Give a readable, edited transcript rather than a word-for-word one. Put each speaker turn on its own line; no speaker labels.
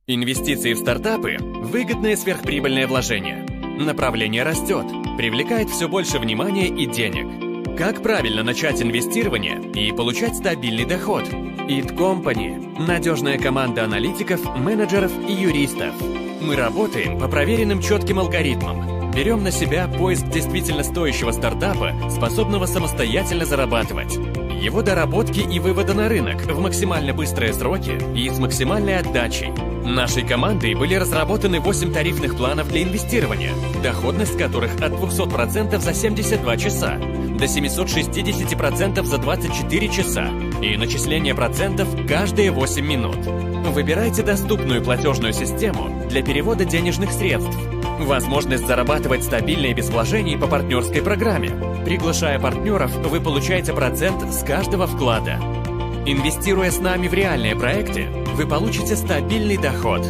Инвестиции в стартапы – выгодное сверхприбыльное вложение. Направление растет, привлекает все больше внимания и денег. Как правильно начать инвестирование и получать стабильный доход? It Company – надежная команда аналитиков, менеджеров и юристов. Мы работаем по проверенным четким алгоритмам. Берем на себя поиск действительно стоящего стартапа, способного самостоятельно зарабатывать. Его доработки и вывода на рынок в максимально быстрые сроки и с максимальной отдачей. Нашей командой были разработаны 8 тарифных планов для инвестирования, доходность которых от 200% за 72 часа до 760% за 24 часа и начисление процентов каждые 8 минут. Выбирайте доступную платежную систему для перевода денежных средств. Возможность зарабатывать стабильно и без вложений по партнерской программе. Приглашая партнеров, вы получаете процент с каждого вклада. Инвестируя с нами в реальные проекты, вы получите стабильный доход.